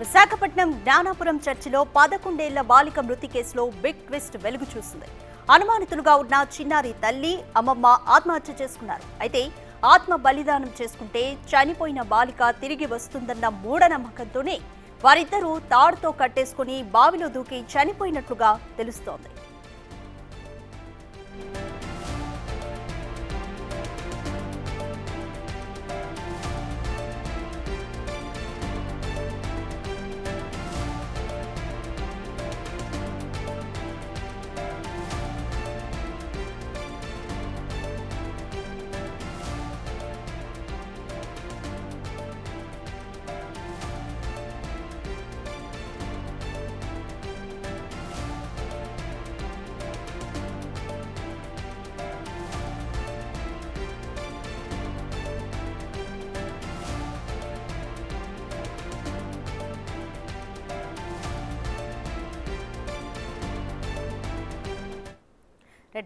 విశాఖపట్నం జ్ఞానాపురం చర్చిలో 11 ఏళ్ల బాలిక మృతి కేసులో బిగ్ ట్విస్ట్ వెలుగు చూసింది. అనుమానితులుగా ఉన్న చిన్నారి తల్లి, అమ్మమ్మ ఆత్మహత్య చేసుకున్నారు. అయితే ఆత్మ బలిదానం చేసుకుంటే చనిపోయిన బాలిక తిరిగి వస్తుందన్న మూఢనమ్మకంతోనే వారిద్దరూ తాడుతో కట్టేసుకుని బావిలో దూకి చనిపోయినట్లుగా తెలుస్తోంది.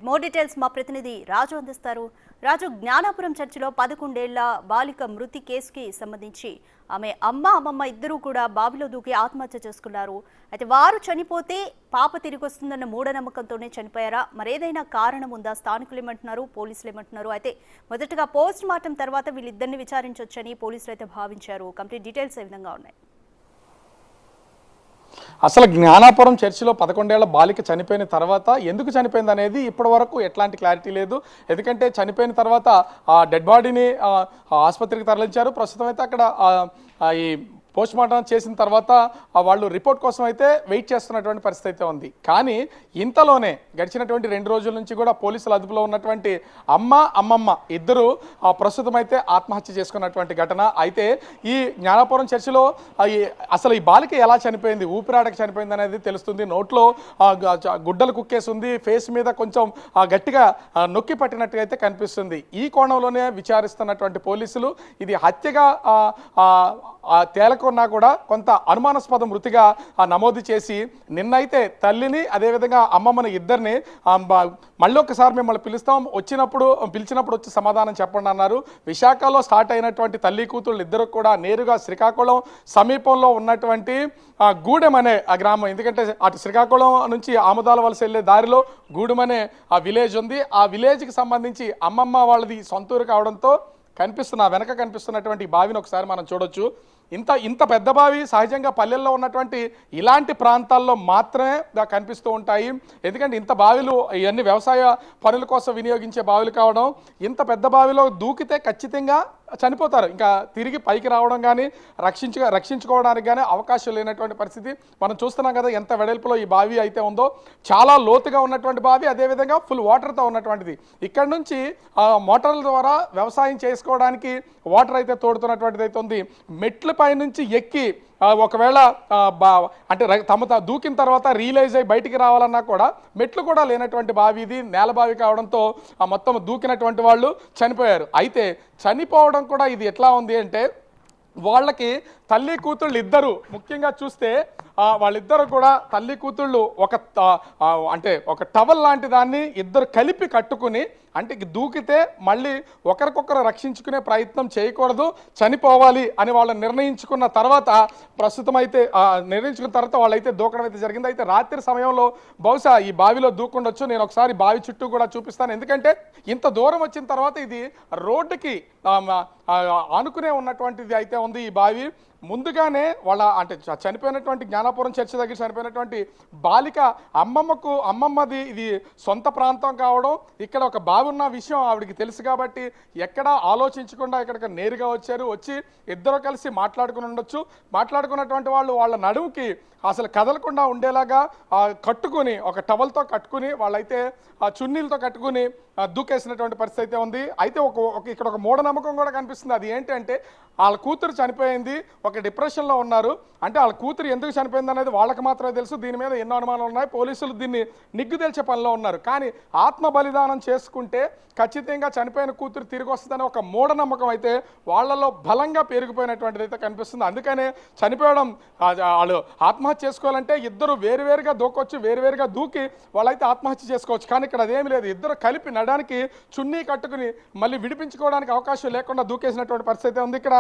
మోర్ డీటెయిల్స్ మా ప్రతినిధి రాజు అందిస్తారు. రాజు, జ్ఞానాపురం చర్చిలో 11 ఏళ్ల బాలిక మృతి కేసుకి సంబంధించి ఆమె అమ్మమ్మ ఇద్దరూ కూడా బావిలో దూకి ఆత్మహత్య చేసుకున్నారు. అయితే వారు చనిపోతే పాప తిరిగి వస్తుందన్న మూఢనమ్మకంతోనే చనిపోయారా? మరేదైనా కారణం ఉందా? స్థానికులు ఏమంటున్నారు, పోలీసులు ఏమంటున్నారు? అయితే మొదటగా పోస్ట్ మార్టం తర్వాత వీళ్ళిద్దరిని విచారించవచ్చని పోలీసులు అయితే భావించారు. కంప్లీట్ డీటెయిల్స్ ఏ విధంగా ఉన్నాయి? అసలు జ్ఞానాపురం చర్చిలో 11 ఏళ్ల బాలిక చనిపోయిన తర్వాత ఎందుకు చనిపోయింది అనేది ఇప్పటి వరకు ఎట్లాంటి క్లారిటీ లేదు. ఎందుకంటే చనిపోయిన తర్వాత ఆ డెడ్ బాడీని ఆసుపత్రికి తరలించారు. ప్రస్తుతం అయితే అక్కడ ఈ పోస్ట్ మార్టం చేసిన తర్వాత వాళ్ళు రిపోర్ట్ కోసం అయితే వెయిట్ చేస్తున్నటువంటి పరిస్థితి అయితే ఉంది. కానీ ఇంతలోనే గడిచినటువంటి 2 రోజుల నుంచి కూడా పోలీసుల అదుపులో ఉన్నటువంటి అమ్మమ్మ ఇద్దరు ప్రస్తుతం అయితే ఆత్మహత్య చేసుకున్నటువంటి ఘటన. అయితే ఈ జ్ఞానాపురం చర్చిలో అసలు ఈ బాలిక ఎలా చనిపోయింది, ఊపిరాడక చనిపోయింది అనేది తెలుస్తుంది. నోట్లో గుడ్డలు కుక్కేసి ఉంది, ఫేస్ మీద కొంచెం గట్టిగా నొక్కి పట్టినట్టుగా అయితే కనిపిస్తుంది. ఈ కోణంలోనే విచారిస్తున్నటువంటి పోలీసులు ఇది హత్యగా తేలకున్నా కూడా కొంత అనుమానాస్పద మృతిగా నమోదు చేసి నిన్నైతే తల్లిని అదేవిధంగా అమ్మమ్మని ఇద్దరిని మళ్ళీ ఒకసారి మిమ్మల్ని పిలిచినప్పుడు వచ్చి సమాధానం చెప్పండి అన్నారు. విశాఖలో స్టార్ట్ అయినటువంటి తల్లి కూతుళ్ళు ఇద్దరు కూడా నేరుగా శ్రీకాకుళం సమీపంలో ఉన్నటువంటి గూడెం అనే ఆ గ్రామం, ఎందుకంటే అటు శ్రీకాకుళం నుంచి ఆముదాల వలస వెళ్ళే దారిలో గూడెం అనే ఆ విలేజ్ ఉంది. ఆ విలేజ్కి సంబంధించి అమ్మమ్మ వాళ్ళది సొంతూరు కావడంతో వెనక కనిపిస్తున్నటువంటి బావిని ఒకసారి మనం చూడొచ్చు. ఇంత పెద్ద బావి సహజంగా పల్లెల్లో ఉన్నటువంటి ఇలాంటి ప్రాంతాల్లో మాత్రమే కనిపిస్తూ ఉంటాయి. ఎందుకంటే ఇంత బావిలు ఇవన్నీ వ్యవసాయ పనుల కోసం వినియోగించే బావిలు కావడం, ఇంత పెద్ద బావిలో దూకితే ఖచ్చితంగా చనిపోతారు. ఇంకా తిరిగి పైకి రావడం కానీ రక్షించుకోవడానికి కానీ అవకాశం లేనటువంటి పరిస్థితి మనం చూస్తున్నాం కదా. ఎంత వెడల్పులో ఈ బావి అయితే ఉందో, చాలా లోతుగా ఉన్నటువంటి బావి, అదేవిధంగా ఫుల్ వాటర్తో ఉన్నటువంటిది. ఇక్కడ నుంచి మోటార్ల ద్వారా వ్యవసాయం చేసుకోవడానికి వాటర్ అయితే తోడుతున్నటువంటిది అయితే ఉంది. మెట్ల పై నుంచి ఎక్కి ఒకవేళ అంటే దూకిన తర్వాత రియలైజ్ అయ్యి బయటికి రావాలన్నా కూడా మెట్లు కూడా లేనటువంటి బావి ఇది. నేల బావి కావడంతో మొత్తం దూకినటువంటి వాళ్ళు చనిపోయారు. అయితే చనిపోవడం కూడా ఇది ఎట్లా ఉంది అంటే, వాళ్ళకి తల్లి కూతుళ్ళు ఇద్దరు, ముఖ్యంగా చూస్తే వాళ్ళిద్దరు కూడా తల్లి కూతుళ్ళు ఒక టవల్ లాంటి దాన్ని ఇద్దరు కలిపి కట్టుకుని, అంటే దూకితే మళ్ళీ ఒకరికొకరు రక్షించుకునే ప్రయత్నం చేయకూడదు, చనిపోవాలి అని వాళ్ళు నిర్ణయించుకున్న తర్వాత వాళ్ళైతే దూకడం అయితే జరిగింది. అయితే రాత్రి సమయంలో బహుశా ఈ బావిలో దూకుండొచ్చు. నేను ఒకసారి బావి చుట్టూ కూడా చూపిస్తాను. ఎందుకంటే ఇంత దూరం వచ్చిన తర్వాత ఇది రోడ్డుకి ఆనుకునే ఉన్నటువంటిది అయితే ఉంది ఈ బావి. ముందుగానే చనిపోయినటువంటి జ్ఞానాపురం చర్చి దగ్గర చనిపోయినటువంటి బాలిక అమ్మమ్మది ఇది సొంత ప్రాంతం కావడం, ఇక్కడ ఒక బావి ఉన్న విషయం ఆవిడికి తెలుసు కాబట్టి ఎక్కడ ఆలోచించకుండా ఇక్కడికి నేరుగా వచ్చి ఇద్దరు కలిసి మాట్లాడుకున్నటువంటి వాళ్ళు వాళ్ళ నడుముకి అసలు కదలకుండా ఉండేలాగా కట్టుకుని, ఒక టవల్తో కట్టుకుని, వాళ్ళైతే చున్నీలతో కట్టుకుని దూకేసినటువంటి పరిస్థితి అయితే ఉంది. అయితే ఇక్కడ ఒక మూఢనమ్మకం కూడా కనిపిస్తుంది. అది ఏంటంటే, వాళ్ళ కూతురు చనిపోయింది, ఒక డిప్రెషన్లో ఉన్నారు. అంటే వాళ్ళ కూతురు ఎందుకు చనిపోయింది అనేది వాళ్ళకి మాత్రమే తెలుసు. దీని మీద ఎన్నో అనుమానాలు ఉన్నాయి. పోలీసులు దీన్ని నిగ్గు తేల్చే పనిలో ఉన్నారు. కానీ ఆత్మ బలిదానం చేసుకుంటే అంటే ఖచ్చితంగా చనిపోయిన కూతురు తిరిగి వస్తుందని ఒక మూఢనమ్మకం అయితే వాళ్ళలో బలంగా పెరిగిపోయినటువంటిది అయితే కనిపిస్తుంది. అందుకనే చనిపోవడం వాళ్ళు ఆత్మహత్య చేసుకోవాలంటే ఇద్దరు వేరువేరుగా దూకొచ్చు, వేరువేరుగా దూకి వాళ్ళైతే ఆత్మహత్య చేసుకోవచ్చు. కానీ ఇక్కడ అదేమి లేదు, ఇద్దరు కలిపి నడానికి చున్నీ కట్టుకుని మళ్ళీ విడిపించుకోవడానికి అవకాశం లేకుండా దూకేసినటువంటి పరిస్థితి ఉంది. ఇక్కడ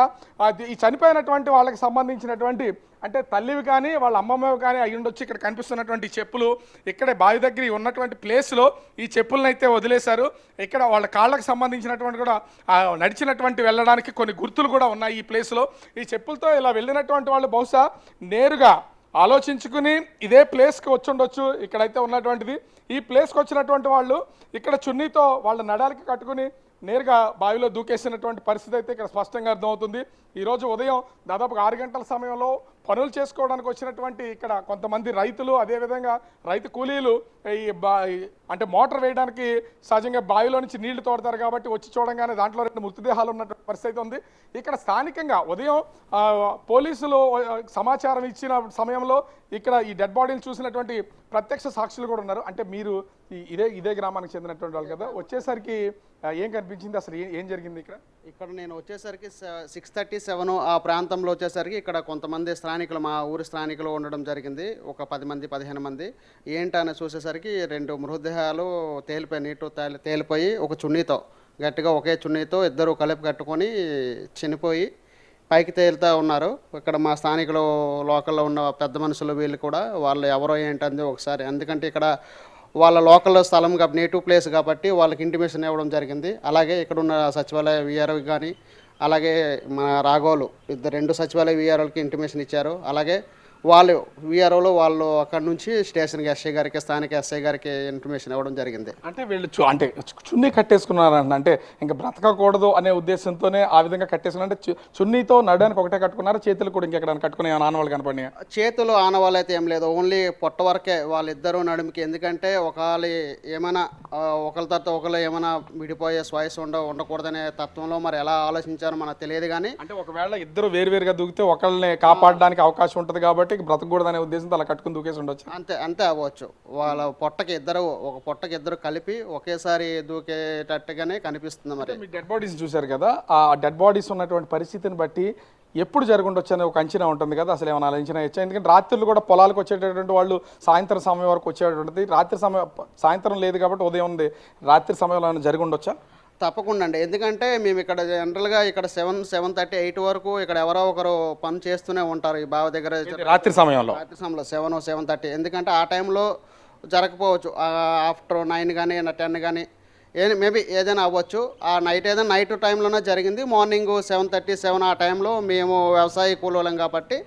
ఈ చనిపోయినటువంటి వాళ్ళకి సంబంధించినటువంటి అంటే తల్లివి కానీ వాళ్ళ అమ్మమ్మవి కానీ అయి ఉండొచ్చు. ఇక్కడ కనిపిస్తున్నటువంటి చెప్పులు ఇక్కడే బావి దగ్గర ఉన్నటువంటి ప్లేస్లో ఈ చెప్పులను అయితే వదిలేశారు. ఇక్కడ వాళ్ళ కాళ్ళకు సంబంధించినటువంటి కూడా నడిచినటువంటి వెళ్ళడానికి కొన్ని గుర్తులు కూడా ఉన్నాయి ఈ ప్లేస్లో. ఈ చెప్పులతో ఇలా వెళ్ళినటువంటి వాళ్ళు బహుశా నేరుగా ఆలోచించుకుని ఇదే ప్లేస్కి వచ్చి ఉండొచ్చు. ఇక్కడైతే ఉన్నటువంటిది ఈ ప్లేస్కి వచ్చినటువంటి వాళ్ళు ఇక్కడ చున్నీతో వాళ్ళ నడాలకి కట్టుకుని నేరుగా బావిలో దూకేసినటువంటి పరిస్థితి అయితే ఇక్కడ స్పష్టంగా అర్థమవుతుంది. ఈరోజు ఉదయం దాదాపుగా 6 గంటల సమయంలో పనులు చేసుకోవడానికి వచ్చినటువంటి ఇక్కడ కొంతమంది రైతులు, అదేవిధంగా రైతు కూలీలు అంటే మోటార్ వేయడానికి సహజంగా బావిలో నుంచి నీళ్లు తోడతారు కాబట్టి వచ్చి చూడంగానే దాంట్లో 2 మృతదేహాలు ఉన్నటువంటి పరిస్థితి ఉంది. ఇక్కడ స్థానికంగా ఉదయం పోలీసులు సమాచారం ఇచ్చిన సమయంలో ఇక్కడ ఈ డెడ్ బాడీలు చూసినటువంటి ప్రత్యక్ష సాక్షులు కూడా ఉన్నారు. అంటే మీరు ఇదే గ్రామానికి చెందినటువంటి వాళ్ళు కదా, వచ్చేసరికి ఏం కనిపించింది, అసలు ఏం జరిగింది ఇక్కడ? నేను వచ్చేసరికి 6:37 ఆ ప్రాంతంలో వచ్చేసరికి ఇక్కడ కొంతమంది స్థానికులు, మా ఊరి స్థానికులు ఉండడం జరిగింది. ఒక 10 మంది 15 మంది. ఏంటని చూసేసరికి 2 మృతదేహాలు తేలిపోయి ఒక చున్నీతో గట్టిగా ఒకే చున్నీతో ఇద్దరు కలిపి కట్టుకొని చనిపోయి పైకి తేలుతూ ఉన్నారు. ఇక్కడ మా స్థానికులు లోకల్లో ఉన్న పెద్ద మనుషులు వీళ్ళు కూడా వాళ్ళు ఎవరో ఏంటంది ఒకసారి, ఎందుకంటే ఇక్కడ వాళ్ళ లోకల్ స్థలం నేటివ్ ప్లేస్ కాబట్టి వాళ్ళకి ఇంటిమేషన్ ఇవ్వడం జరిగింది. అలాగే ఇక్కడ ఉన్న సచివాలయ విఆర్ఓ కానీ అలాగే మన రాఘోలు 2 సచివాలయ విఆర్ఓలకి ఇంటిమేషన్ ఇచ్చారు. అలాగే వాళ్ళు విఆర్ఓలు వాళ్ళు అక్కడ నుంచి స్టేషన్కి ఎస్ఐ గారికి, స్థానిక ఎస్ఐ గారికి ఇన్ఫర్మేషన్ ఇవ్వడం జరిగింది. అంటే వీళ్ళు అంటే చున్నీ కట్టేసుకున్నారంట, అంటే ఇంకా బ్రతకకూడదు అనే ఉద్దేశంతోనే ఆ విధంగా కట్టేసుకున్నారు. అంటే చున్నీతో నడడానికి ఒకటే కట్టుకున్నారు, చేతులు కూడా ఇంకెక్కడ కట్టుకునే ఆనవాళ్ళు కనపడినాయి? చేతులు ఆనవాళ్ళు అయితే ఏం లేదు, ఓన్లీ పొట్ట వరకే వాళ్ళిద్దరూ నడుముకి. ఎందుకంటే ఒకళ్ళు ఏమైనా ఒకరి తర్వాత ఒకళ్ళు ఏమైనా విడిపోయే స్వయస్ ఉండకూడదనే తత్వంలో మరి ఎలా ఆలోచించారో మనకు తెలియదు. కానీ అంటే ఒకవేళ ఇద్దరు వేరువేరుగా దూకితే ఒకళ్ళని కాపాడడానికి అవకాశం ఉంటుంది కాబట్టి బ్రతకూడదు అనే ఉద్దేశంతో అలా కట్టుకుని దూకేసి ఉండొచ్చు. అంతే అవ్వచ్చు. వాళ్ళ పొట్టకి ఇద్దరు కలిపి ఒకేసారి దూకేటట్టుగానే కనిపిస్తుంది. మరి మీ డెడ్ బాడీస్ చూశారు కదా, ఆ డెడ్ బాడీస్ ఉన్నటువంటి పరిస్థితిని బట్టి ఎప్పుడు జరుగుండొచ్చు అనే ఒక అంచనా ఉంటుంది కదా, అసలు ఏమైనా అంచనా ఇచ్చా? ఎందుకంటే రాత్రులు కూడా పొలాలకు వచ్చేటటువంటి వాళ్ళు సాయంత్రం సమయం వరకు వచ్చేటటువంటిది, సాయంత్రం లేదు కాబట్టి ఉదయం ఉంది, రాత్రి సమయంలో ఏమైనా జరిగి ఉండొచ్చా? తప్పకుండా అండి. ఎందుకంటే మేము ఇక్కడ జనరల్గా ఇక్కడ 7:30, 8 వరకు ఇక్కడ ఎవరో ఒకరు పని చేస్తూనే ఉంటారు ఈ బావి దగ్గర రాత్రి సమయంలో 7, 7:30. ఎందుకంటే ఆ టైంలో జరగకపోవచ్చు, ఆఫ్టర్ 9 కానీ 10 కానీ మేబీ ఏదైనా అవ్వచ్చు. ఆ నైట్ టైంలోనే జరిగింది. మార్నింగ్ 7:30, 7 ఆ టైంలో మేము వ్యవసాయ కూలోళ్ళం కాబట్టి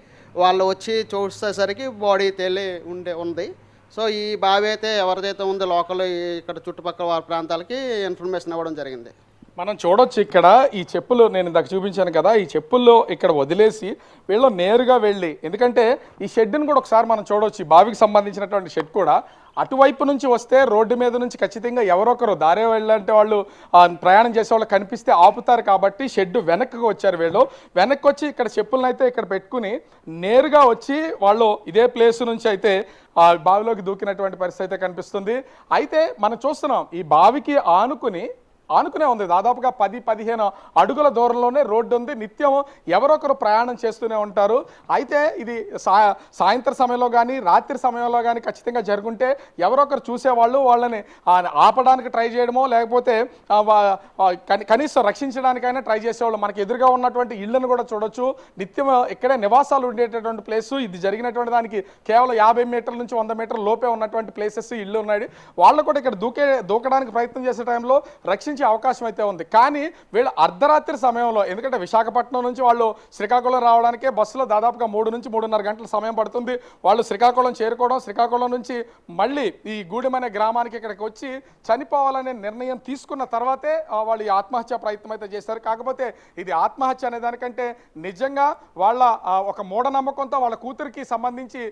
వాళ్ళు వచ్చి చూసేసరికి బాడీ ఉంది. సో ఈ బావి అయితే ఎవరిదైతే ఉందో లోకల్ ఇక్కడ చుట్టుపక్కల వారి ప్రాంతాలకి ఇన్ఫర్మేషన్ ఇవ్వడం జరిగింది. మనం చూడొచ్చు ఇక్కడ ఈ చెప్పులు నేను ఇందాక చూపించాను కదా, ఈ చెప్పుల్లో ఇక్కడ వదిలేసి వీళ్ళు నేరుగా వెళ్ళి, ఎందుకంటే ఈ షెడ్ని కూడా ఒకసారి మనం చూడవచ్చు, ఈ బావికి సంబంధించినటువంటి షెడ్ కూడా అటువైపు నుంచి వస్తే రోడ్డు మీద నుంచి ఖచ్చితంగా ఎవరొకరు దారే వెళ్ళంటే వాళ్ళు ప్రయాణం చేసే వాళ్ళు కనిపిస్తే ఆపుతారు కాబట్టి షెడ్ వెనక్కి వచ్చారు. వీళ్ళు వెనక్కి వచ్చి ఇక్కడ చెప్పులను అయితే ఇక్కడ పెట్టుకుని నేరుగా వచ్చి వాళ్ళు ఇదే ప్లేస్ నుంచి అయితే ఆ బావిలోకి దూకినటువంటి పరిస్థితి అయితే కనిపిస్తుంది. అయితే మనం చూస్తున్నాం ఈ బావికి ఆనుకునే ఉంది, దాదాపుగా 10-15 అడుగుల దూరంలోనే రోడ్డు ఉంది. నిత్యం ఎవరొకరు ప్రయాణం చేస్తూనే ఉంటారు. అయితే ఇది సాయంత్రం సమయంలో కానీ రాత్రి సమయంలో కానీ ఖచ్చితంగా జరుగుంటే ఎవరొకరు చూసేవాళ్ళు వాళ్ళని ఆపడానికి ట్రై చేయడమో లేకపోతే కనీసం రక్షించడానికైనా ట్రై చేసేవాళ్ళు. మనకి ఎదురుగా ఉన్నటువంటి ఇళ్లను కూడా చూడొచ్చు, నిత్యం ఇక్కడే నివాసాలు ఉండేటటువంటి ప్లేసు. ఇది జరిగినటువంటి దానికి కేవలం 50 మీటర్ల నుంచి 100 మీటర్ల లోపే ఉన్నటువంటి ప్లేసెస్ ఇళ్ళు ఉన్నాయి. వాళ్ళు కూడా ఇక్కడ దూకడానికి ప్రయత్నం చేసే టైంలో రక్షించే అవకాశం అయితే ఉంది. కానీ వీళ్ళు అర్ధరాత్రి సమయంలో, ఎందుకంటే విశాఖపట్నం నుంచి వాళ్ళు శ్రీకాకుళం రావడానికే బస్సులో దాదాపుగా 3 నుంచి 3.5 గంటల సమయం పడుతుంది. వాళ్ళు శ్రీకాకుళం చేరుకోవడం, శ్రీకాకుళం నుంచి మళ్ళీ ఈ గూడెం అనే గ్రామానికి ఇక్కడికి వచ్చి చనిపోవాలనే నిర్ణయం తీసుకున్న తర్వాతే వాళ్ళు ఈ ఆత్మహత్య ప్రయత్నం అయితే చేశారు. కాకపోతే ఇది ఆత్మహత్య అనే దానికంటే నిజంగా వాళ్ళ ఒక మూఢనమ్మకంతో వాళ్ళ కూతురికి సంబంధించి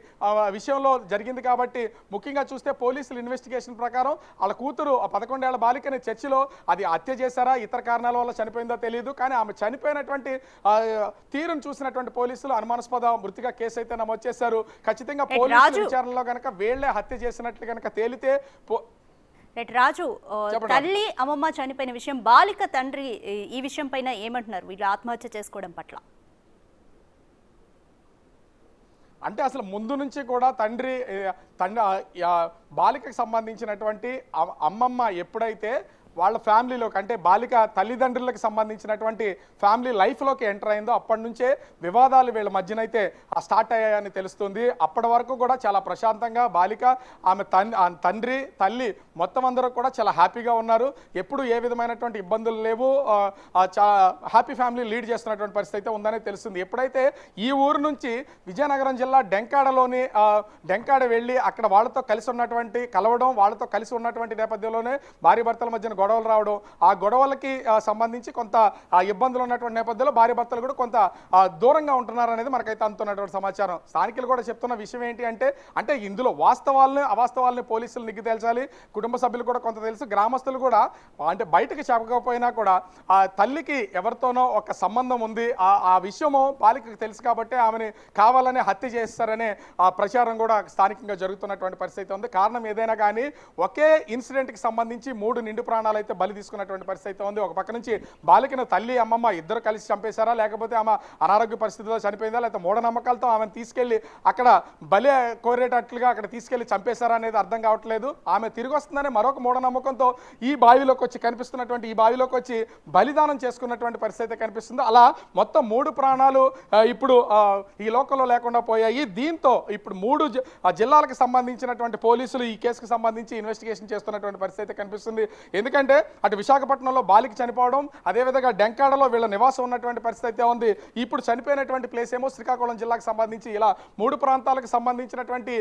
విషయంలో జరిగింది కాబట్టి, ముఖ్యంగా చూస్తే పోలీసులు ఇన్వెస్టిగేషన్ ప్రకారం వాళ్ళ కూతురు 11 ఏళ్ల బాలికని చర్చిలో అది హత్య చేశారా, ఇతర కారణాల వల్ల చనిపోయిందో తెలియదు. కానీ ఆమె చనిపోయినటువంటి తీరును చూసినటువంటి పోలీసులు అనుమానాస్పద మృతిగా కేసు అయితే నమోదు చేశారు. ఖచ్చితంగా పోలీసుల విచారణలో కనుక వీళ్లే హత్య చేసినట్లు కనుక తేలితే రైట్ రాజు, చెప్పండి. తల్లి అమ్మమ్మ చనిపోయిన విషయం, బాలిక తండ్రి ఈ విషయం పైన ఏమంటున్నారు వీళ్ళు ఆత్మహత్య చేసుకోవడం పట్ల? అంటే అసలు ముందు నుంచి కూడా తండ్రి బాలికకు సంబంధించినటువంటి అమ్మమ్మ ఎప్పుడైతే వాళ్ళ ఫ్యామిలీలోకి అంటే బాలిక తల్లిదండ్రులకు సంబంధించినటువంటి ఫ్యామిలీ లైఫ్లోకి ఎంటర్ అయిందో అప్పటి నుంచే వివాదాలు వీళ్ళ మధ్యనైతే స్టార్ట్ అయ్యాయని తెలుస్తుంది. అప్పటి వరకు కూడా చాలా ప్రశాంతంగా బాలిక, ఆమె తండ్రి, తల్లి మొత్తం అందరూ కూడా చాలా హ్యాపీగా ఉన్నారు. ఎప్పుడు ఏ విధమైనటువంటి ఇబ్బందులు లేవు. హ్యాపీ ఫ్యామిలీ లీడ్ చేస్తున్నటువంటి పరిస్థితి అయితే ఉందని తెలుస్తుంది. ఎప్పుడైతే ఈ ఊరు నుంచి విజయనగరం జిల్లా డెంకాడ వెళ్ళి అక్కడ వాళ్ళతో కలిసి ఉన్నటువంటి కలవడం, వాళ్ళతో కలిసి ఉన్నటువంటి నేపథ్యంలోనే భార్య భర్తల మధ్యన గొడవలు రావడం, ఆ గొడవలకి సంబంధించి కొంత ఇబ్బందులు ఉన్నటువంటి నేపథ్యంలో భార్య భర్తలు కూడా కొంత దూరంగా ఉంటున్నారు అనేది మనకైతే అందుతున్నటువంటి సమాచారం. స్థానికులు కూడా చెప్తున్న విషయం ఏంటి అంటే ఇందులో వాస్తవాలని అవాస్తవాలని పోలీసులు నిగ్గు తేల్చాలి. కుటుంబ సభ్యులు కూడా కొంత తెలుసు, గ్రామస్తులు కూడా అంటే బయటకు చెప్పకపోయినా కూడా ఆ తల్లికి ఎవరితోనో ఒక సంబంధం ఉంది, ఆ విషయము బాలికకు తెలుసు కాబట్టి ఆమెని కావాలని హత్య చేస్తారనే ప్రచారం కూడా స్థానికంగా జరుగుతున్నటువంటి పరిస్థితి ఉంది. కారణం ఏదైనా కానీ ఒకే ఇన్సిడెంట్కి సంబంధించి 3 నిండు ప్రాణాలు అయితే బలి తీసుకున్నటువంటి పరిస్థితి ఉంది. ఒక పక్క నుంచి బాలికను తల్లి అమ్మమ్మ ఇద్దరు కలిసి చంపేశారా, లేకపోతే ఆమె అనారోగ్య పరిస్థితిలో చనిపోయిందా, లేకపోతే మూఢనమ్మకాలతో ఆమెను తీసుకెళ్లి అక్కడ బలి కోరేటట్లుగా అక్కడ తీసుకెళ్లి చంపేశారా అనేది అర్థం కావట్లేదు. ఆమె తిరిగి వస్తుందనే మరొక మూఢనమ్మకంతో ఈ బావిలోకి వచ్చి బలిదానం చేసుకున్నటువంటి పరిస్థితి కనిపిస్తుంది. అలా మొత్తం 3 ప్రాణాలు ఇప్పుడు ఈ లోకంలో లేకుండా పోయాయి. దీంతో ఇప్పుడు 3 జిల్లాలకు సంబంధించినటువంటి పోలీసులు ఈ కేసుకు సంబంధించి ఇన్వెస్టిగేషన్ చేస్తున్నటువంటి పరిస్థితి కనిపిస్తుంది. ఎందుకంటే అటు విశాఖపట్నంలో బాలిక చనిపోవడం, అదేవిధంగా డెంకాడలో వీళ్ళ నివాసం ఉన్నటువంటి పరిస్థితి ఉంది. ఇప్పుడు చనిపోయినటువంటి ప్లేస్ ఏమో శ్రీకాకుళం జిల్లాకు సంబంధించి. ఇలా 3 ప్రాంతాలకు సంబంధించినటువంటి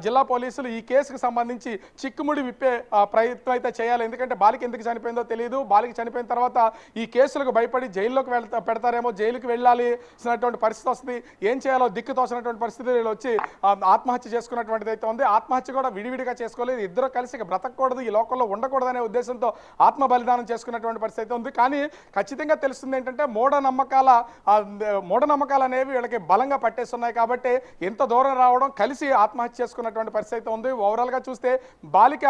జిల్లా పోలీసులు ఈ కేసుకు సంబంధించి చిక్కుముడి విప్పే ప్రయత్నం అయితే చేయాలి. ఎందుకంటే బాలిక ఎందుకు చనిపోయిందో తెలియదు. బాలిక చనిపోయిన తర్వాత ఈ కేసులకు భయపడి జైల్లోకి పెడతారేమో, జైలుకి వెళ్ళాల్సినటువంటి పరిస్థితి వస్తుంది. ఏం చేయాలో దిక్కు తోసినటువంటి పరిస్థితి వీళ్ళు వచ్చి ఆత్మహత్య చేసుకున్నటువంటిది అయితే ఉంది. ఆత్మహత్య కూడా విడివిడిగా చేసుకోలేదు, ఇద్దరు కలిసి బ్రతకూడదు, ఈ లోకంలో ఉండకూడదు అనే ఉద్దేశంతో ఆత్మ బలిదానం చేసుకున్నటువంటి పరిస్థితి ఉంది. కానీ ఖచ్చితంగా తెలుస్తుంది ఏంటంటే మూఢనమ్మకాలు అనేవి వీళ్ళకి బలంగా పట్టేస్తున్నాయి. కాబట్టి ఎంత దూరం రావడం, కలిసి ఆత్మహత్య చేసుకున్నటువంటి పరిస్థితి ఉంది. ఓవరాల్గా చూస్తే బాలిక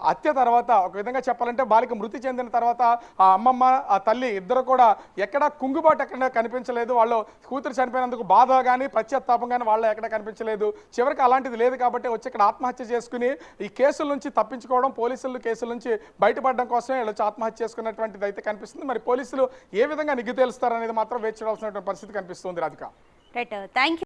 హత్య తర్వాత ఒక విధంగా చెప్పాలంటే బాలిక మృతి చెందిన తర్వాత ఆ అమ్మమ్మ, ఆ తల్లి ఇద్దరు కూడా ఎక్కడ కుంగుబాటు ఎక్కడ కనిపించలేదు. వాళ్ళు కూతురు చనిపోయినందుకు బాధ కానీ పశ్చాత్తాపం కానీ వాళ్ళు ఎక్కడ కనిపించలేదు. చివరికి అలాంటిది లేదు కాబట్టి వచ్చి ఇక్కడ ఆత్మహత్య చేసుకుని ఈ కేసుల నుంచి తప్పించుకోవడం, పోలీసులు కేసుల నుంచి బయటపడడం కోసమే వీళ్ళు వచ్చి ఆత్మహత్య చేసుకున్నటువంటిది అయితే కనిపిస్తుంది. మరి పోలీసులు ఏ విధంగా నిగ్గు తేలుస్తారనేది మాత్రం వేచి చూడాల్సినటువంటి పరిస్థితి కనిపిస్తుంది. రాధిక. Right, thank you.